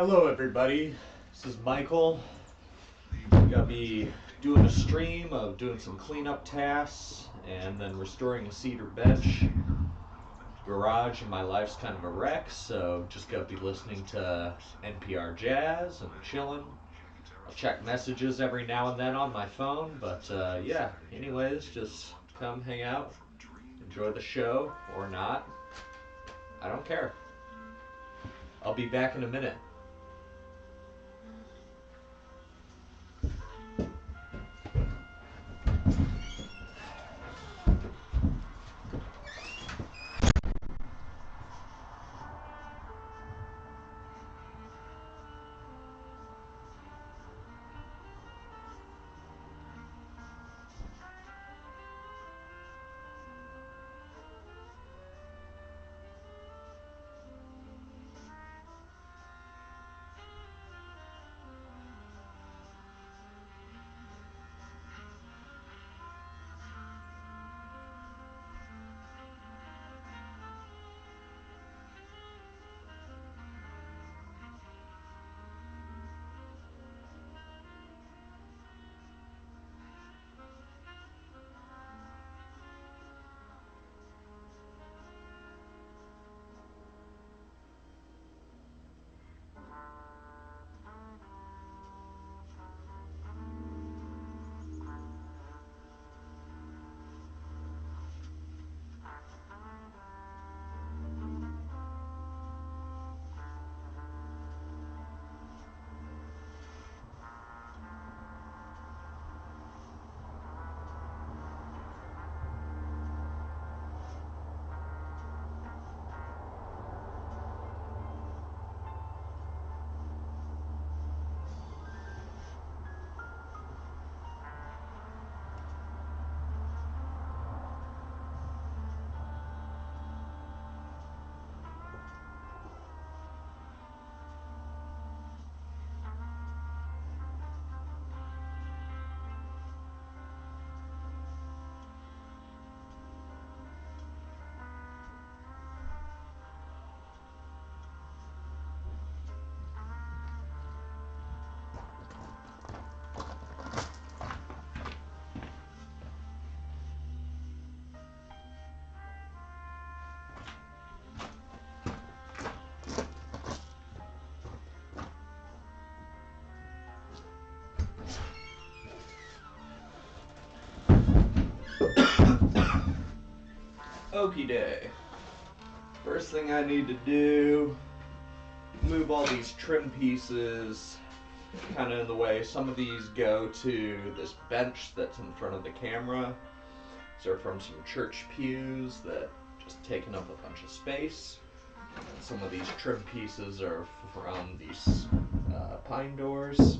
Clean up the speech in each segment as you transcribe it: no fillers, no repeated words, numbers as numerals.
Hello everybody, this is Michael. I'm gonna be doing a stream of doing some cleanup tasks and then restoring a cedar bench. Garage in my life's kind of a wreck, so just gonna be listening to NPR jazz and chilling. I'll check messages every now and then on my phone, but yeah, anyways, just come hang out, enjoy the show or not. I don't care. I'll be back in a minute. Okie day. First thing I need to do, move all these trim pieces kind of in the way. Some of these go to this bench that's in front of the camera. These are from some church pews that just taking up a bunch of space. And some of these trim pieces are from these pine doors.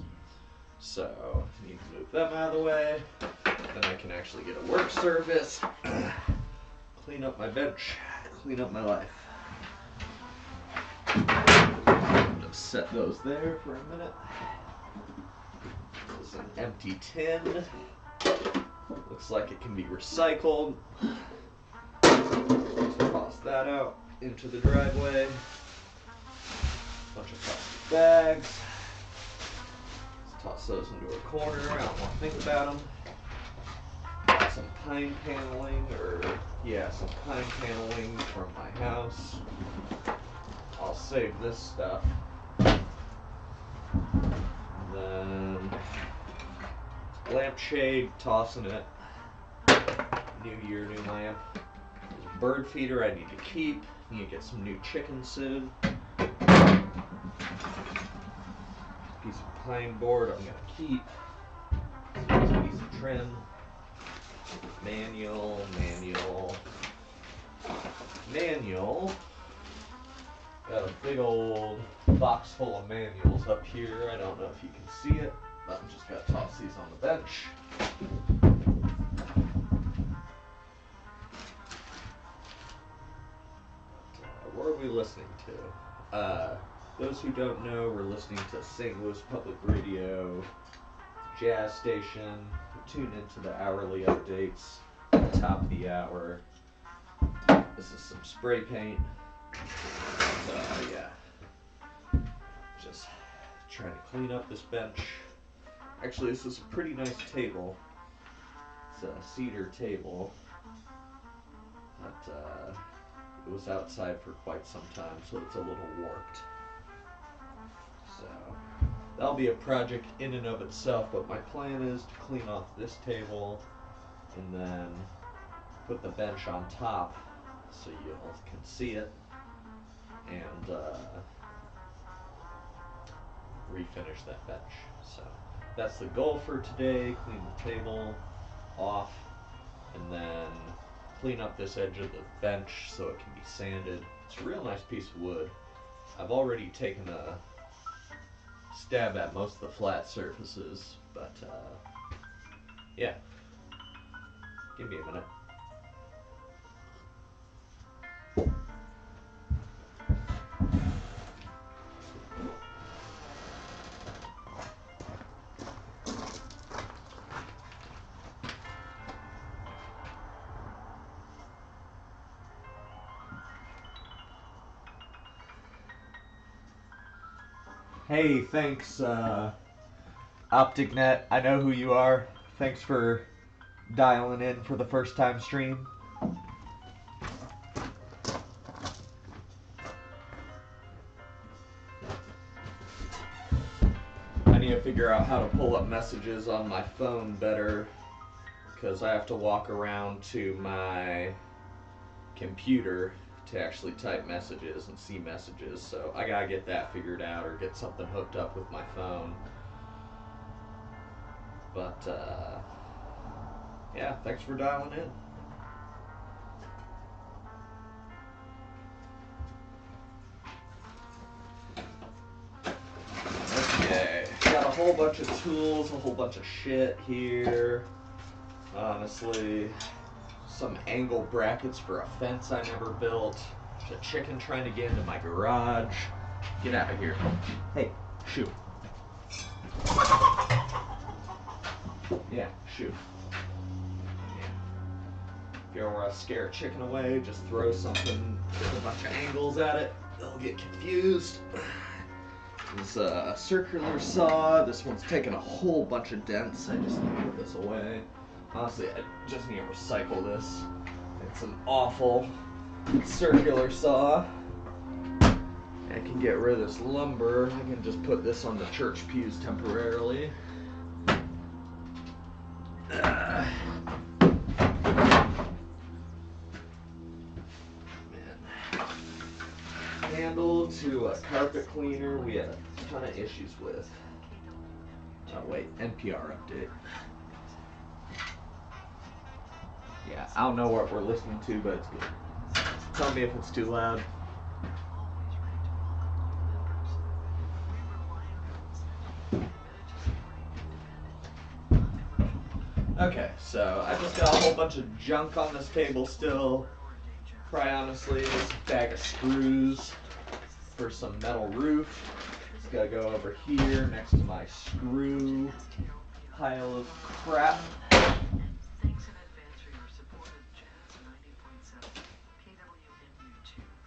So I need to move them out of the way. Then I can actually get a work surface. Clean up my bench, clean up my life. Just set those there for a minute. This is an empty tin. Looks like it can be recycled. So toss that out into the driveway. Bunch of plastic bags. Let's toss those into a corner. I don't want to think about them. Some pine paneling, some pine paneling from my house. I'll save this stuff. And then lampshade, tossing it. New year, new lamp. There's a bird feeder I need to keep. Need to get some new chickens soon. Piece of pine board I'm gonna keep. Piece of trim. Manual. Got a big old box full of manuals up here. I don't know if you can see it, but I'm just gonna toss these on the bench. What are we listening to? Those who don't know, we're listening to St. Louis Public Radio, jazz station. Tune into the hourly updates at the top of the hour. This is some spray paint. So yeah, Just trying to clean up this bench. Actually, this is a pretty nice table. It's a cedar table. But it was outside for quite some time, so it's a little warped. So that'll be a project in and of itself, but my plan is to clean off this table and then put the bench on top so you all can see it, and refinish that bench. So that's the goal for today. Clean the table off and then clean up this edge of the bench so it can be sanded. It's a real nice piece of wood. I've already taken a stab at most of the flat surfaces, but yeah. Give me a minute. Hey, thanks, OpticNet. I know who you are. Thanks for dialing in for the first time stream. I need to figure out how to pull up messages on my phone better, because I have to walk around to my computer to actually type messages and see messages, so I gotta get that figured out or get something hooked up with my phone. But yeah, thanks for dialing in. Okay, got a whole bunch of tools, a whole bunch of shit here. Honestly, some angle brackets for a fence I never built. There's a chicken trying to get into my garage. Get out of here. Hey, shoot. Yeah, shoot. Yeah. If you want to scare a chicken away, just throw something with a bunch of angles at it. They'll get confused. This is a circular saw. This one's taking a whole bunch of dents. I just need to put this away. Honestly, I just need to recycle this. It's an awful circular saw. I can get rid of this lumber. I can just put this on the church pews temporarily. Man. Handle to a carpet cleaner we had a ton of issues with. Oh wait, NPR update. Yeah, I don't know what we're listening to, but it's good. Tell me if it's too loud. Okay, so I just got a whole bunch of junk on this table still. Probably honestly, this bag of screws for some metal roof. It's gotta go over here next to my screw pile of crap.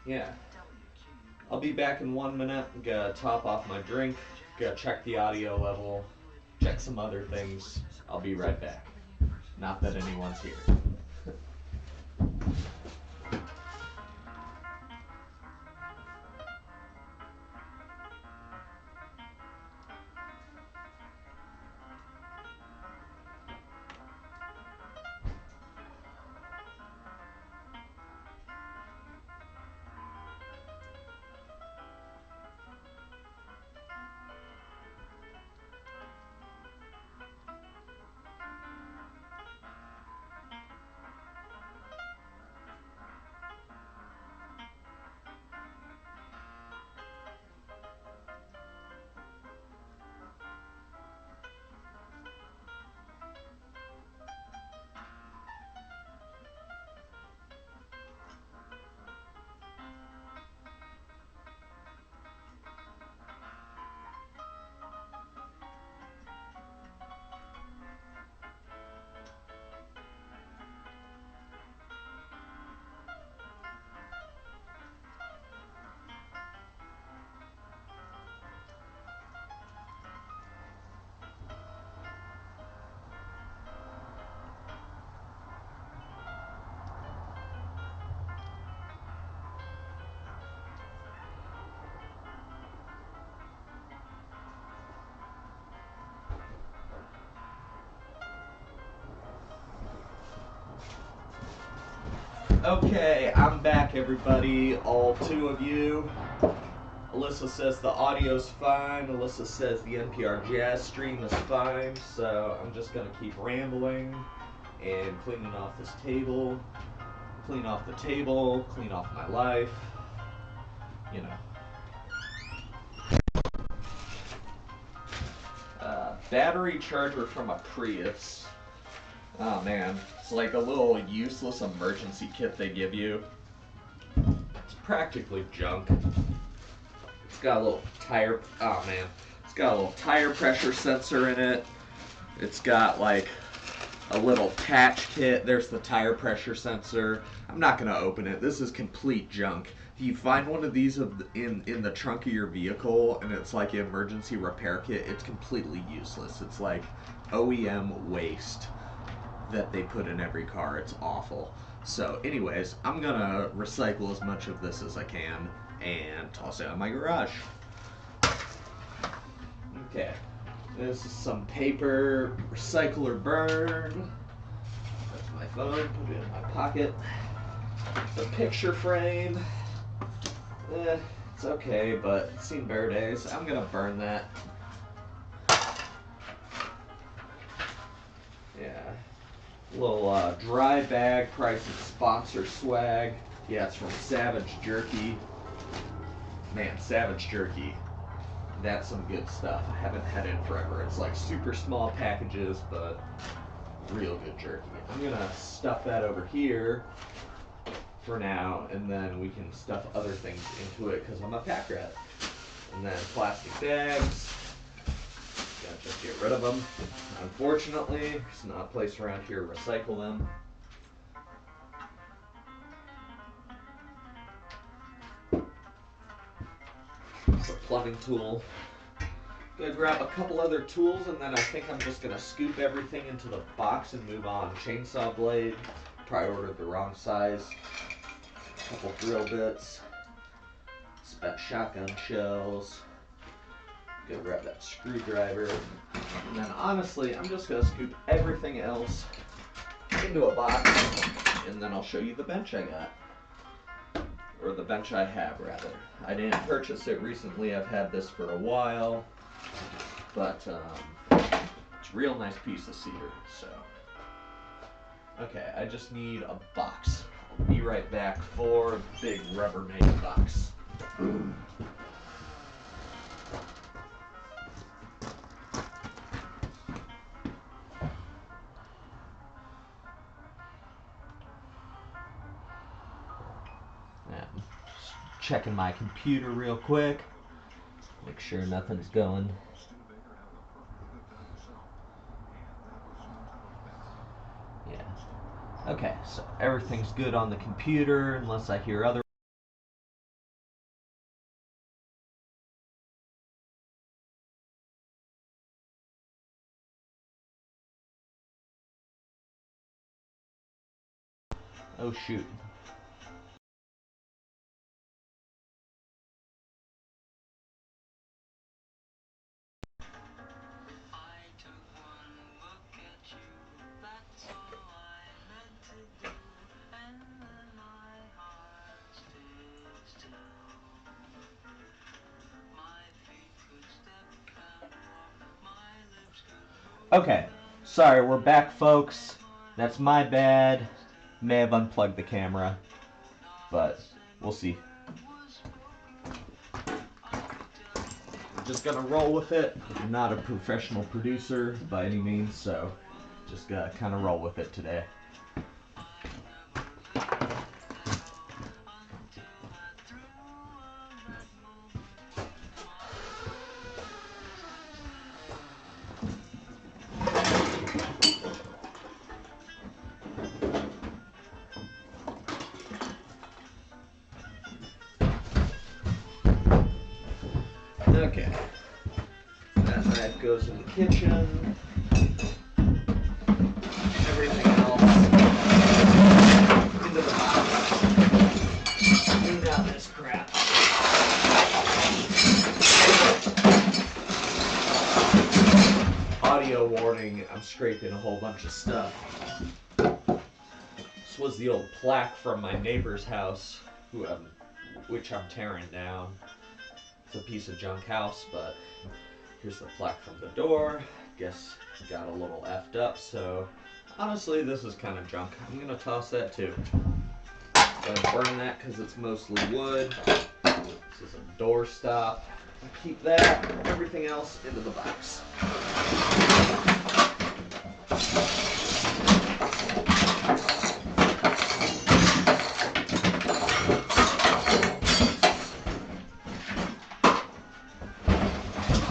Yeah. I'll be back in 1 minute. I'm gonna top off my drink, gonna check the audio level, check some other things. I'll be right back. Not that anyone's here. Okay, I'm back, everybody, all two of you. Alyssa says the audio's fine. Alyssa says the NPR Jazz stream is fine. So I'm just going to keep rambling and cleaning off this table. Clean off the table, clean off my life. You know. Battery charger from a Prius. Oh man, it's like a little useless emergency kit they give you. It's practically junk. It's got a little tire, oh man, it's got a little tire pressure sensor in it. It's got like a little patch kit. There's the tire pressure sensor. I'm not gonna open it. This is complete junk. If you find one of these in the trunk of your vehicle and it's like an emergency repair kit, it's completely useless. It's like OEM waste that they put in every car. It's awful. So anyways, I'm gonna recycle as much of this as I can and toss it out in my garage. Okay, this is some paper, recycle or burn. That's my phone, put it in my pocket. The picture frame, it's okay, but it's seen better days. I'm gonna burn that. Yeah. Little dry bag, price of sponsor swag. Yeah, it's from Savage Jerky. Man, Savage Jerky. That's some good stuff. I haven't had it in forever. It's like super small packages, but real good jerky. I'm gonna stuff that over here for now, and then we can stuff other things into it because I'm a pack rat. And then plastic bags. Gotta just get rid of them. Unfortunately, there's not a place around here to recycle them. It's a plumbing tool. Gonna grab a couple other tools, and then I think I'm just gonna scoop everything into the box and move on. Chainsaw blade. Probably ordered the wrong size. A couple drill bits. Spent shotgun shells. Go grab that screwdriver. And then honestly, I'm just gonna scoop everything else into a box, and then I'll show you the bench I got. Or the bench I have, rather. I didn't purchase it recently. I've had this for a while. But it's a real nice piece of cedar, so. Okay, I just need a box. I'll be right back for a big Rubbermaid box. Checking my computer real quick. Make sure nothing's going. Yeah. Okay, so everything's good on the computer unless I hear other. Oh shoot. Okay, sorry, we're back, folks. That's my bad. May have unplugged the camera, but we'll see. I'm just gonna roll with it. I'm not a professional producer by any means, so just gotta kind of roll with it today. Okay, that knife goes in the kitchen. Everything else into the box. Clean out this crap. Audio warning, I'm scraping a whole bunch of stuff. Switch was the old plaque from my neighbor's house, which I'm tearing down. It's a piece of junk house, but here's the plaque from the door. Guess got a little effed up, so honestly, this is kind of junk. I'm gonna toss that too. Gonna burn that because it's mostly wood. This is a door stop. Keep that, everything else into the box.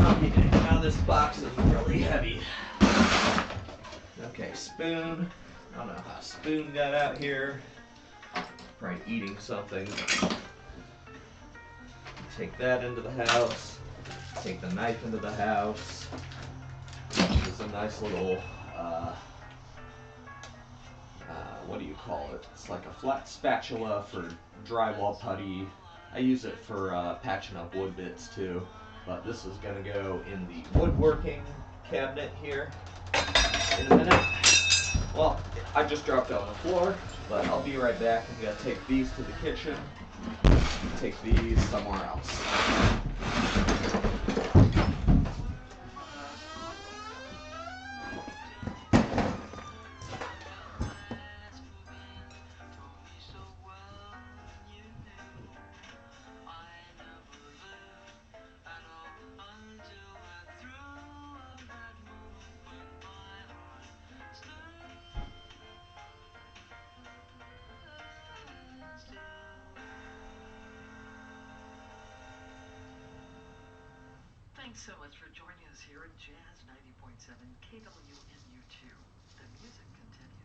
Okay, now this box is really heavy. Okay, spoon. I don't know how spoon got out here. Probably eating something. Take that into the house. Take the knife into the house. This is a nice little, what do you call it? It's like a flat spatula for drywall putty. I use it for patching up wood bits too. But this is going to go in the woodworking cabinet here in a minute. Well, I just dropped it on the floor, but I'll be right back. I'm going to take these to the kitchen. Take these somewhere else. Thanks so much for joining us here at Jazz 90.7 KWMU2. The music continues.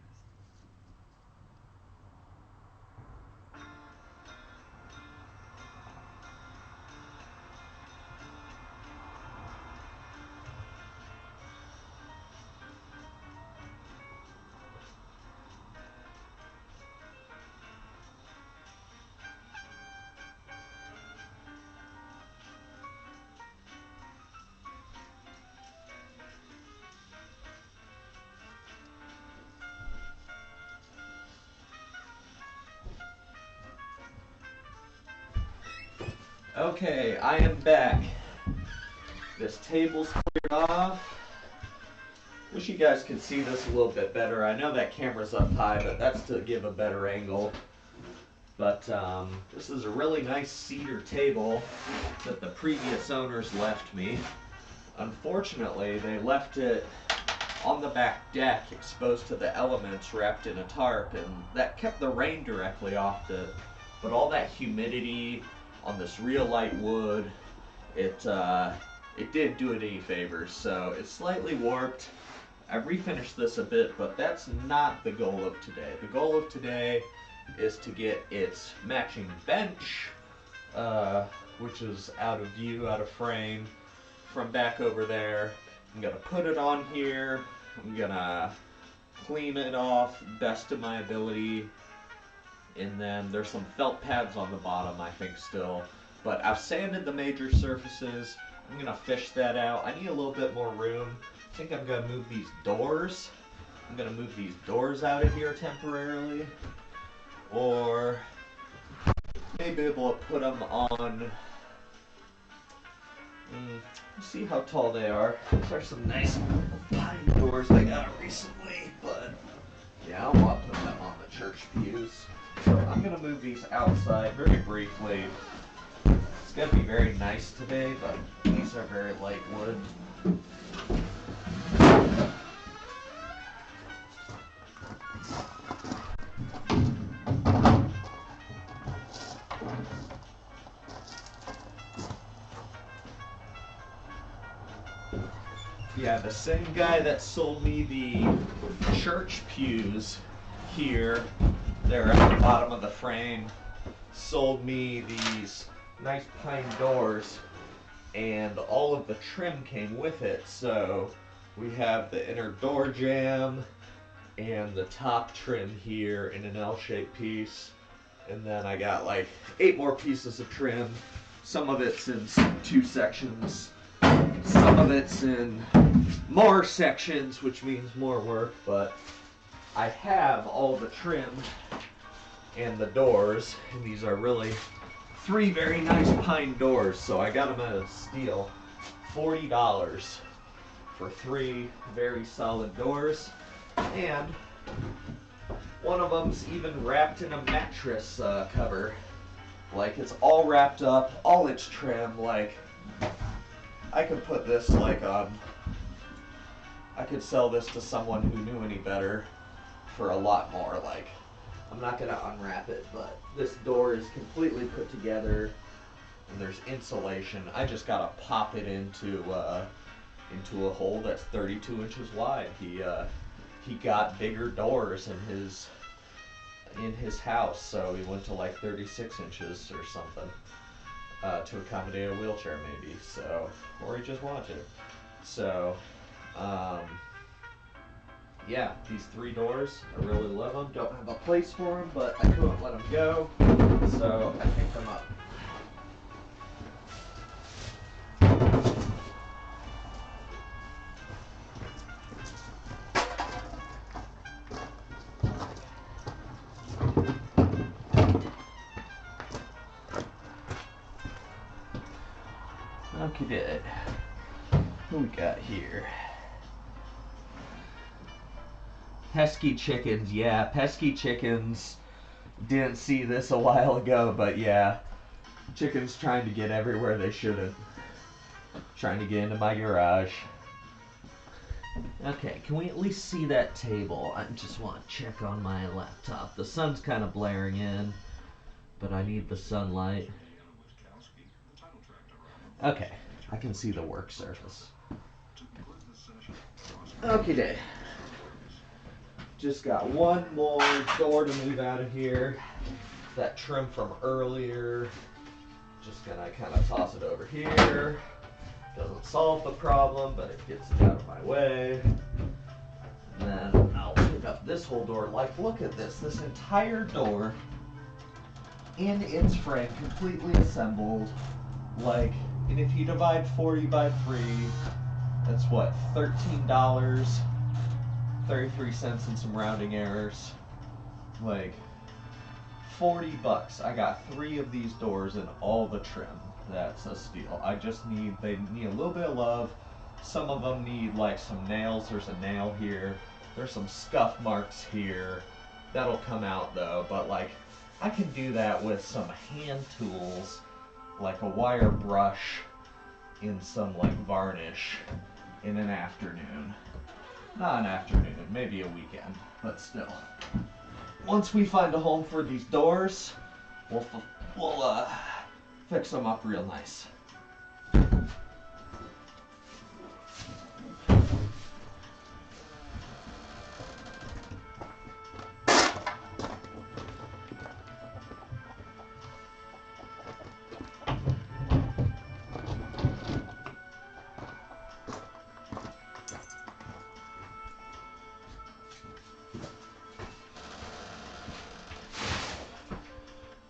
Okay, I am back. This table's cleared off. Wish you guys could see this a little bit better. I know that camera's up high, but that's to give a better angle. But this is a really nice cedar table that the previous owners left me. Unfortunately, they left it on the back deck, exposed to the elements, wrapped in a tarp, and that kept the rain directly off it. But all that humidity on this real light wood, it did do it any favors. So it's slightly warped. I refinished this a bit, but that's not the goal of today. The goal of today is to get its matching bench, which is out of view, out of frame, from back over there. I'm gonna put it on here. I'm gonna clean it off best of my ability. And then there's some felt pads on the bottom, I think, still. But I've sanded the major surfaces. I'm gonna fish that out. I need a little bit more room. I think I'm gonna move these doors. I'm gonna move these doors out of here temporarily. Or maybe able to put them on. See how tall they are. These are some nice pine doors I got recently, but yeah, I don't want to put them on the church pews. So I'm gonna move these outside very briefly. It's gonna be very nice today, but these are very light wood. Yeah, the same guy that sold me the church pews here, they're at the bottom of the frame, sold me these nice pine doors, and all of the trim came with it. So we have the inner door jamb and the top trim here in an L-shaped piece, and then I got like 8 more pieces of trim. Some of it's in 2 sections, some of it's in more sections, which means more work, but I have all the trim and the doors. And these are really 3 very nice pine doors, so I got them at a steal. $40 for 3 very solid doors. And one of them's even wrapped in a mattress cover. Like, it's all wrapped up, all its trim. Like, I could put this like on, I could sell this to someone who knew any better for a lot more. Like, I'm not gonna unwrap it, but this door is completely put together and there's insulation. I just gotta pop it into a hole that's 32 inches wide. He got bigger doors in his house, so he went to like 36 inches or something to accommodate a wheelchair maybe. So, or he just wanted it. So, yeah, these 3 doors, I really love them. Don't have a place for them, but I couldn't let them go, so I picked them up. Okay, what we got here? Pesky chickens, yeah, pesky chickens. Didn't see this a while ago, but yeah, chickens trying to get everywhere they shouldn't. Trying to get into my garage. Okay, can we at least see that table? I just want to check on my laptop. The sun's kind of blaring in, but I need the sunlight. Okay, I can see the work surface. Okay, just got one more door to move out of here. That trim from earlier. Just gonna kind of toss it over here. Doesn't solve the problem, but it gets it out of my way. And then I'll pick up this whole door. Like, look at this. This entire door in its frame, completely assembled. Like, and if you divide 40 by 3, that's what, $13, 33 cents and some rounding errors. Like, $40. I got 3 of these doors and all the trim. That's a steal. They need a little bit of love. Some of them need like some nails. There's a nail here. There's some scuff marks here. That'll come out though, but like, I can do that with some hand tools, like a wire brush and some like varnish in an afternoon. Not an afternoon, maybe a weekend, but still. Once we find a home for these doors, we'll fix them up real nice.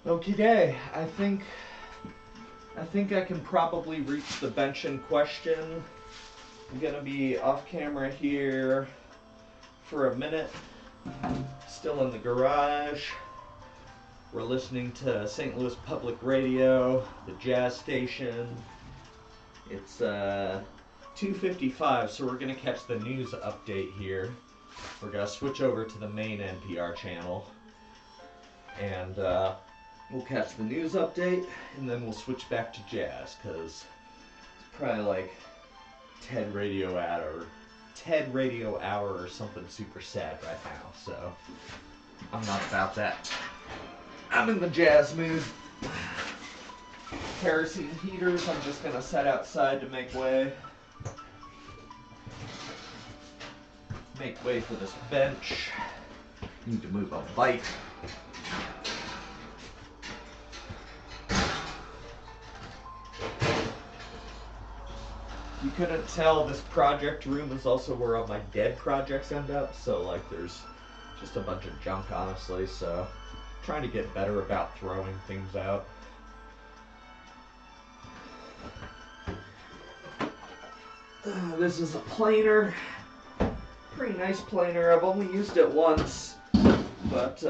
Okay, I think I can probably reach the bench in question. I'm gonna be off camera here for a minute. Still in the garage. We're listening to St. Louis Public Radio, the jazz station. It's 2:55, so we're gonna catch the news update here. We're gonna switch over to the main NPR channel, and we'll catch the news update, and then we'll switch back to jazz, because it's probably like TED Radio Hour or something super sad right now, so I'm not about that. I'm in the jazz mood. Kerosene heaters, I'm just going to set outside to make way. Make way for this bench. Need to move a bike. You couldn't tell, this project room is also where all my dead projects end up, so like there's just a bunch of junk honestly, so I'm trying to get better about throwing things out. This is a planer, pretty nice planer. I've only used it once, but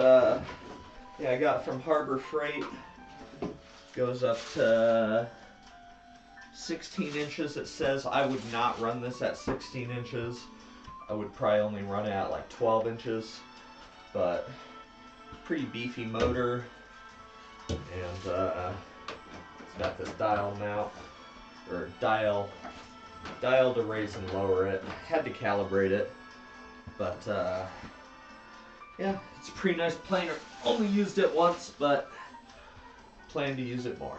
Yeah, I got from Harbor Freight. Goes up to 16 inches. It says I would not run this at 16 inches. I would probably only run it at like 12 inches. But pretty beefy motor. And it's got this dial mount, or dial to raise and lower it. Had to calibrate it. But yeah, it's a pretty nice planer. Only used it once, but plan to use it more.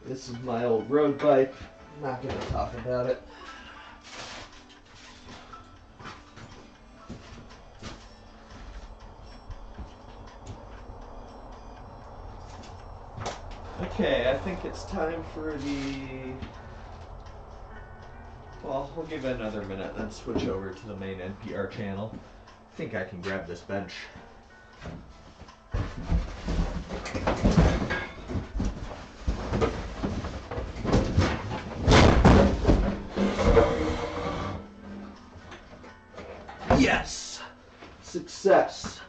This is my old road bike. I'm not going to talk about it. Okay, I think it's time for the... Well, we'll give it another minute, then switch over to the main NPR channel. I think I can grab this bench. Yes! Success!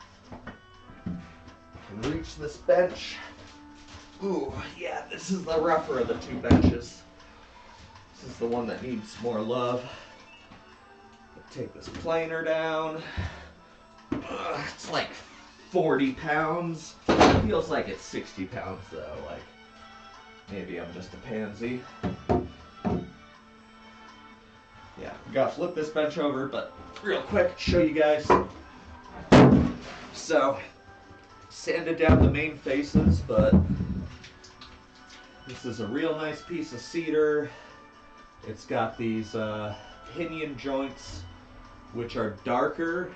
Can reach this bench. Ooh, yeah, this is the rougher of the two benches. This is the one that needs more love. Take this planer down. It's like 40 pounds. Feels like it's 60 pounds though. Like, maybe I'm just a pansy. Yeah, gotta flip this bench over, but real quick, show you guys. So, sanded down the main faces, but this is a real nice piece of cedar. It's got these pinion joints, which are darker.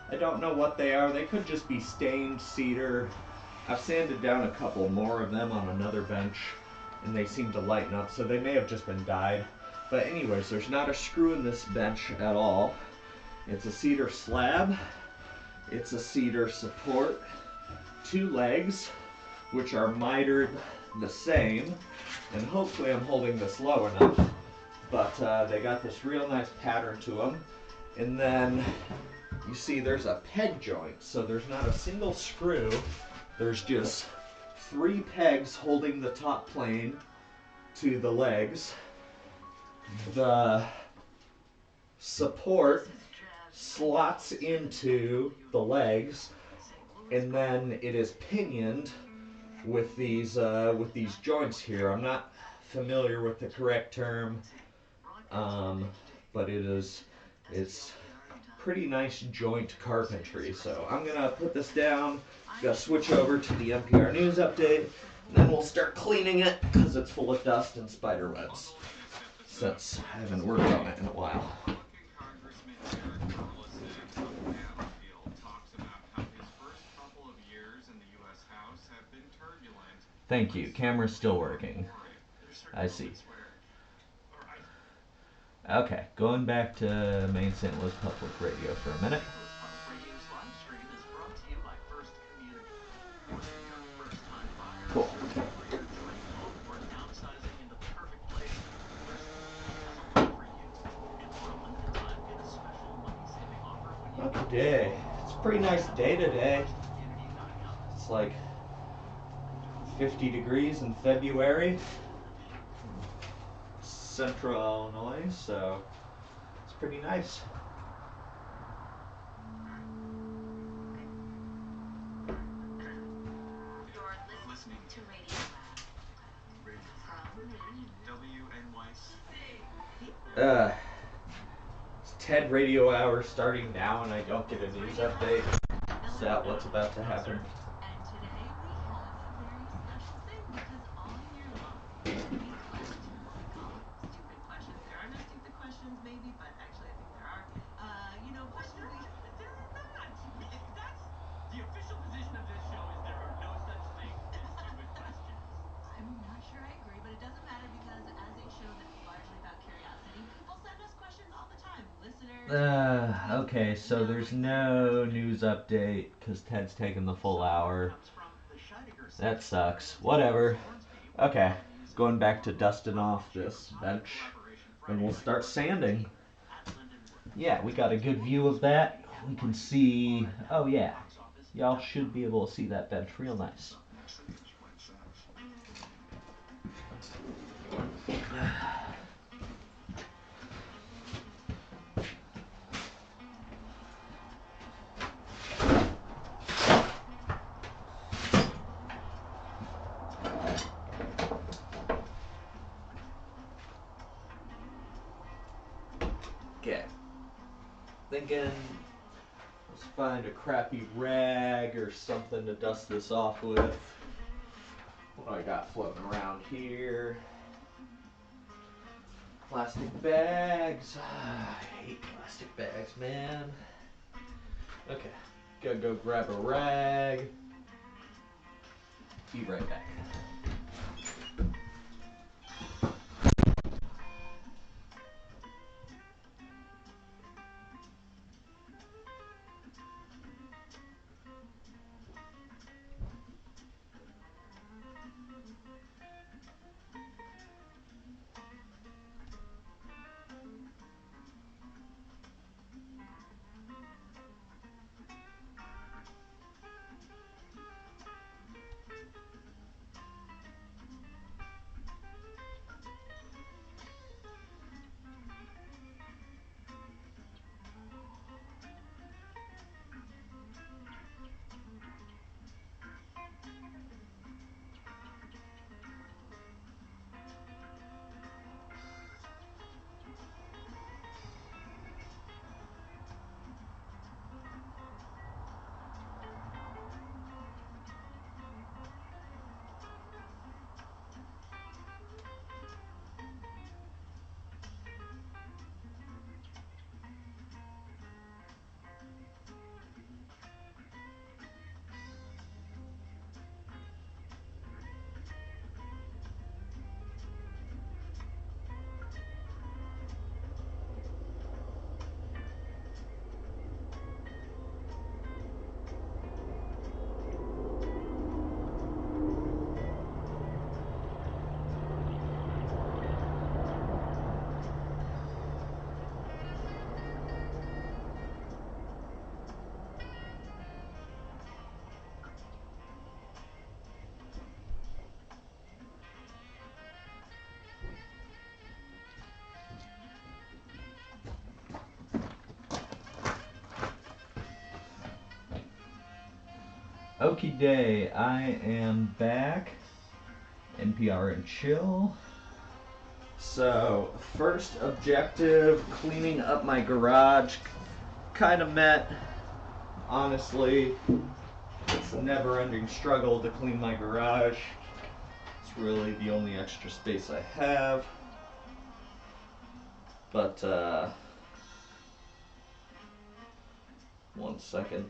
I don't know what they are. They could just be stained cedar. I've sanded down a couple more of them on another bench, and they seem to lighten up, so they may have just been dyed. But anyways, there's not a screw in this bench at all. It's a cedar slab. It's a cedar support. 2 legs, which are mitered the same, and hopefully I'm holding this low enough. But they got this real nice pattern to them. And then you see there's a peg joint, so there's not a single screw. There's just 3 pegs holding the top plane to the legs. The support slots into the legs, and then it is pinioned with these joints here. I'm not familiar with the correct term, but it's pretty nice joint carpentry. So I'm gonna put this down. Gotta switch over to the NPR news update, and then we'll start cleaning it because it's full of dust and spider webs, since I haven't worked on it in a while. Thank you. Camera's still working. I see. Okay, going back to main St. Louis Public Radio for a minute. Cool. Okay, it's a pretty nice day today. It's like 50 degrees in February, central Illinois, so it's pretty nice. You're listening to Radio Lab. It's TED Radio Hour starting now, and I don't get a news update. Is that what's about to happen? And today we have a very special thing because all year long, these questions, what we call stupid questions. There are no stupid questions, maybe, but actually I think there are. Questions there are not. That's the official position of this show is there are no such thing as stupid questions. I'm not sure I agree, but it doesn't matter because as a show that's largely about curiosity, people send us questions all the time. Listeners. Okay, so there's no news update because Ted's taking the full hour. That sucks. Whatever. Okay, going back to dusting off this bench, and we'll start sanding. Yeah, we got a good view of that. We can see, oh yeah, y'all should be able to see that bench real nice. Okay. Thinking, let's find a crappy rag or something to dust this off with. What do I got floating around here? Plastic bags. I hate plastic bags, man. Okay, gotta go grab a rag. Be right back. Okie day, I am back. NPR and chill. So, first objective, cleaning up my garage, kind of met. Honestly, it's a never-ending struggle to clean my garage. It's really the only extra space I have. But, one second.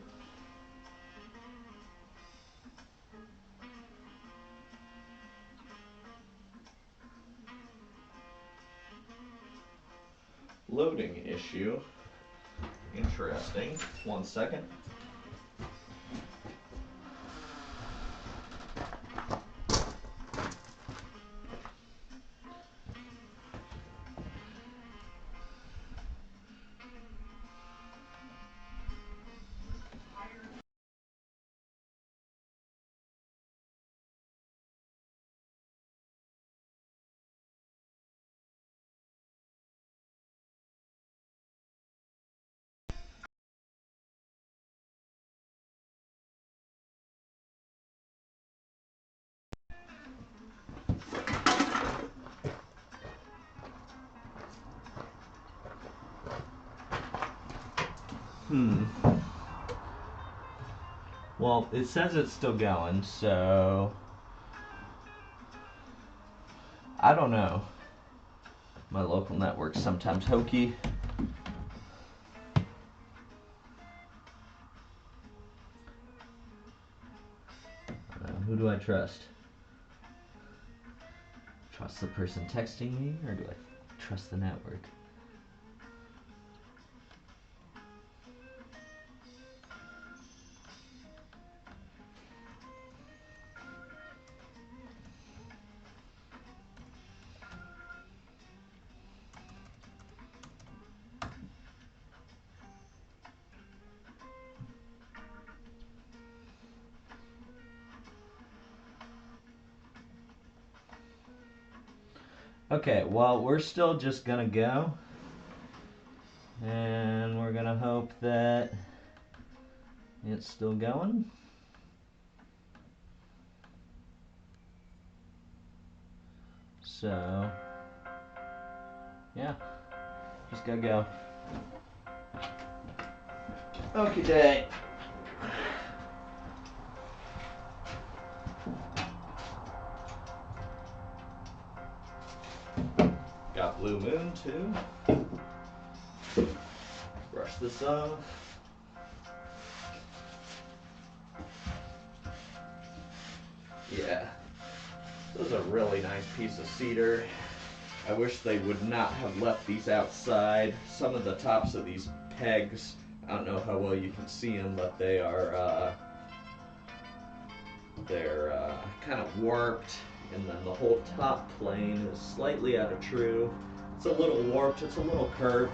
Loading issue. Interesting. One second. Well, it says it's still going, so I don't know. My local network's sometimes hokey. Who do I trust? Trust the person texting me, or do I trust the network? Okay, well, we're still just gonna go. And we're gonna hope that it's still going. So, yeah, just gotta go. Okay, day. Got Blue Moon too. Brush this off. Yeah, this is a really nice piece of cedar. I wish they would not have left these outside. Some of the tops of these pegs, I don't know how well you can see them, but they're kind of warped, and then the whole top plane is slightly out of true. It's a little warped, it's a little curved.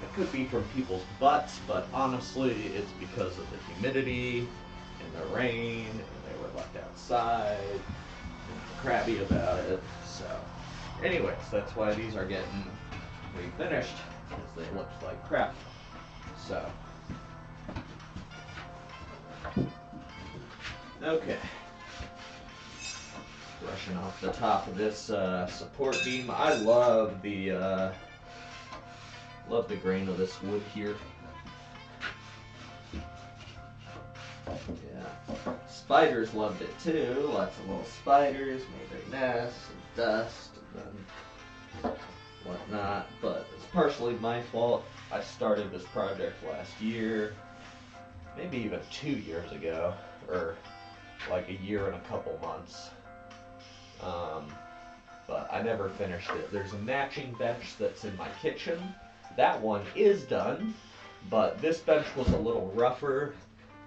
It could be from people's butts, but honestly, it's because of the humidity and the rain, and they were left outside, and I'm crabby about it, so. Anyways, that's why these are getting refinished, because they looked like crap. So. Okay. Brushing off the top of this support beam. I love the grain of this wood here. Yeah. Spiders loved it too. Lots of little spiders made their nests and dust and then whatnot. But it's partially my fault. I started this project last year, maybe even 2 years ago, or like a year and a couple months. But I never finished it. There's a matching bench that's in my kitchen. That one is done, but this bench was a little rougher.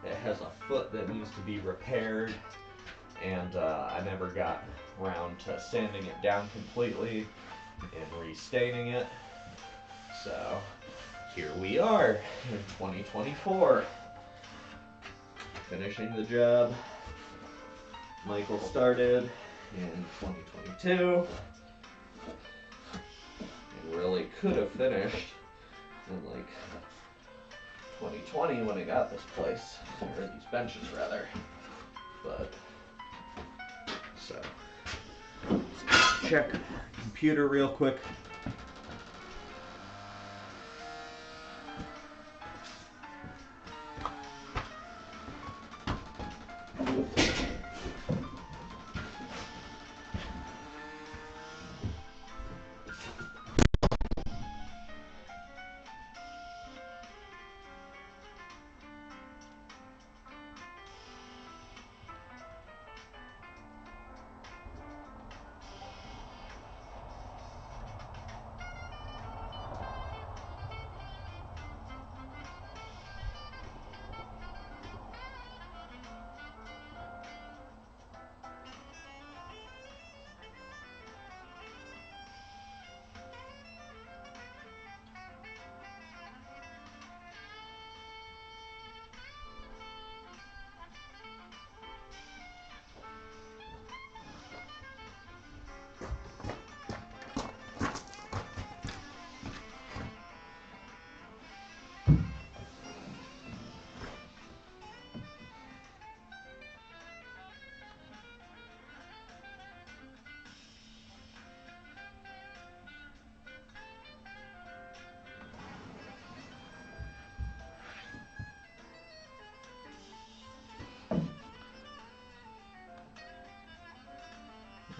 It has a foot that needs to be repaired, and I never got around to sanding it down completely and restaining it. So here we are in 2024, finishing the job Michael started in 2022, and really could have finished in like 2020 when I got this place, or these benches rather, but, so, check computer real quick.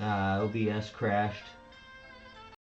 OBS crashed.